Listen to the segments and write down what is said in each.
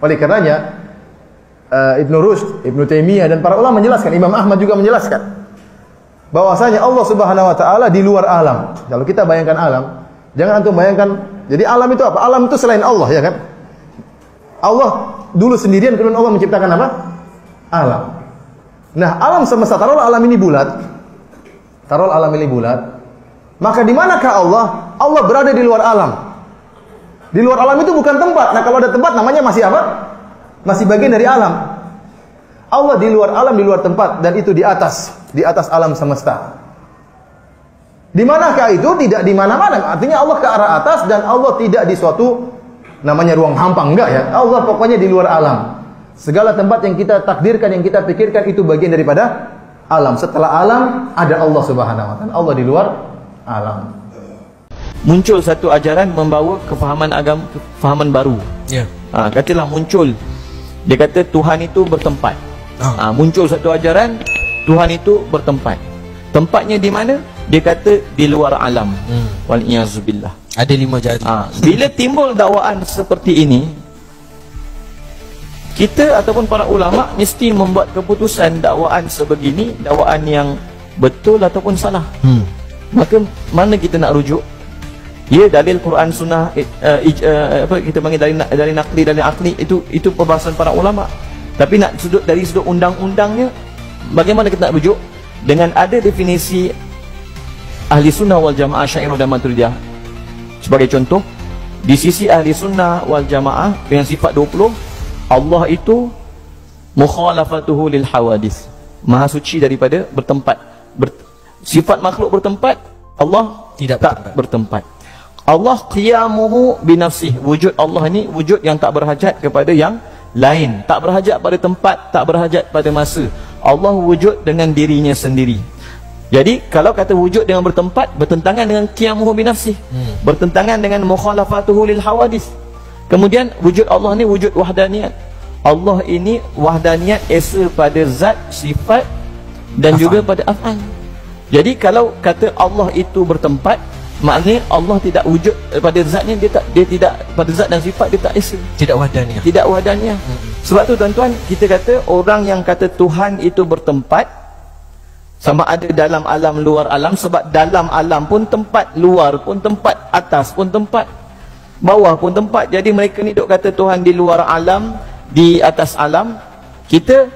Oleh karenanya Ibnu Rushd, Ibnu Taimiyah dan para ulama menjelaskan, Imam Ahmad juga menjelaskan bahwasanya Allah Subhanahu wa taala di luar alam. Kalau kita bayangkan alam, jangan antum bayangkan, jadi alam itu apa? Alam itu selain Allah, ya kan? Allah dulu sendirian, kemudian Allah menciptakan apa? Alam. Nah, alam semesta, taruhlah alam ini bulat. Taruhlah alam ini bulat. Maka di manakah Allah? Allah berada di luar alam. Di luar alam itu bukan tempat. Nah, kalau ada tempat namanya masih apa? Masih bagian dari alam. Allah di luar alam, di luar tempat, dan itu di atas alam semesta. Di manakah itu? Tidak di mana-mana. Artinya Allah ke arah atas dan Allah tidak di suatu namanya ruang hampa, enggak ya. Allah pokoknya di luar alam. Segala tempat yang kita takdirkan, yang kita pikirkan itu bagian daripada alam. Setelah alam ada Allah Subhanahu wa taala. Allah di luar alam. Muncul satu ajaran membawa kefahaman agama, kefahaman baru. Ya. Katalah muncul, dia kata Tuhan itu bertempat. Muncul satu ajaran, Tuhan itu bertempat. Tempatnya di mana? Dia kata di luar alam. Wal-iyazubillah. Ada 5 jari. Bila timbul dakwaan seperti ini, kita ataupun para ulama mesti membuat keputusan dakwaan sebegini, dakwaan yang betul ataupun salah. Maka mana kita nak rujuk? Ya, dalil Quran Sunnah, apa kita panggil dari nakli, dari akli, itu perbahasan para ulama. Tapi nak dari sudut undang-undangnya, bagaimana kita nak rujuk? Dengan ada definisi Ahli Sunnah wal Jamaah Asy'ariyah dan Maturidiyah. Sebagai contoh, di sisi Ahli Sunnah wal Jamaah dengan sifat 20, Allah itu mukhalafatuhu lil hawadis, maha suci daripada bertempat. Sifat makhluk bertempat, Allah tidak bertempat. Allah qiyamuhu binafsih, wujud Allah ni wujud yang tak berhajat kepada yang lain, tak berhajat pada tempat, tak berhajat pada masa. Allah wujud dengan dirinya sendiri. Jadi kalau kata wujud dengan bertempat, bertentangan dengan qiyamuhu binafsih, bertentangan dengan mukhalafatuhu lil hawadis. Kemudian wujud Allah ni wujud wahdaniyat. Allah ini wahdaniyat esa pada zat, sifat dan juga pada af'al. Jadi kalau kata Allah itu bertempat, maknanya Allah tidak wujud pada zatnya, dia tidak pada zat dan sifat, dia tak esa, tidak wahdaniyah. Tidak wahdaniyah. Sebab tu tuan-tuan, kita kata orang yang kata Tuhan itu bertempat, sama ada dalam alam, luar alam. Sebab dalam alam pun tempat, luar pun tempat, atas pun tempat, bawah pun tempat. Jadi mereka ni duk kata Tuhan di luar alam, di atas alam. Kita,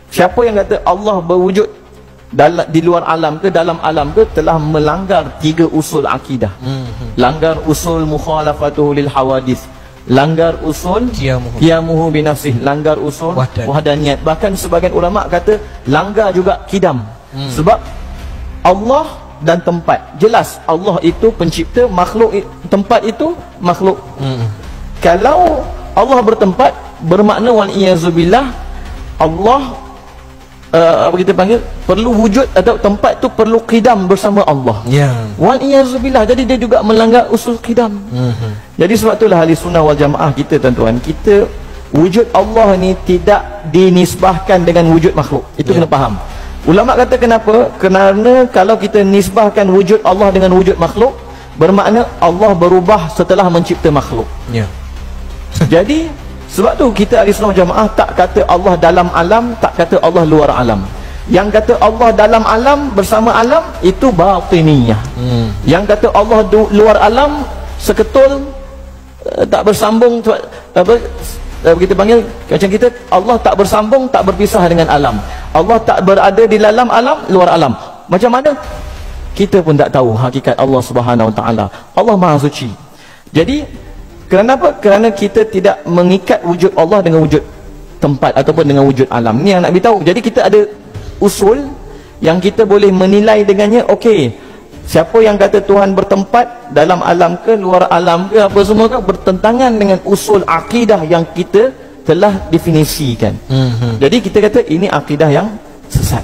siapa yang kata Allah berwujud di luar alam ke dalam alam ke, telah melanggar 3 usul akidah. Langgar usul mukhalafatuhu lil hawadis, langgar usul qiyamuhu binafsih, langgar usul wahdaniyat. Bahkan sebagian ulama kata langgar juga qidam. Sebab Allah dan tempat, jelas Allah itu pencipta, makhluk tempat itu makhluk. Kalau Allah bertempat, bermakna wal-iyazubillah Allah apa kita panggil, perlu wujud atau tempat tu perlu qidam bersama Allah. Wal-iyazubillah. Jadi dia juga melanggar usul qidam. Jadi sebab itulah Ahli Sunnah wal Jamaah kita, tuan-tuan, kita wujud Allah ni tidak dinisbahkan dengan wujud makhluk. Itu kena faham. Ulama kata kenapa? Kerana kalau kita nisbahkan wujud Allah dengan wujud makhluk, bermakna Allah berubah setelah mencipta makhluk. Jadi sebab tu kita Ahli Sunnah Jamaah tak kata Allah dalam alam, tak kata Allah luar alam. Yang kata Allah dalam alam bersama alam, itu batiniyah. Yang kata Allah luar alam, seketul, tak bersambung, apa kita panggil, macam kita, Allah tak bersambung, tak berpisah dengan alam. Allah tak berada di dalam alam, luar alam. Macam mana? Kita pun tak tahu hakikat Allah Subhanahu wa taala. Allah Maha Suci. Jadi kenapa? Kerana kita tidak mengikat wujud Allah dengan wujud tempat ataupun dengan wujud alam. Ni yang nak beritahu. Jadi kita ada usul yang kita boleh menilai dengannya. Okey, siapa yang kata Tuhan bertempat dalam alam ke luar alam ke apa semua ke, bertentangan dengan usul akidah yang kita telah definisikan. Jadi kita kata ini akidah yang sesat.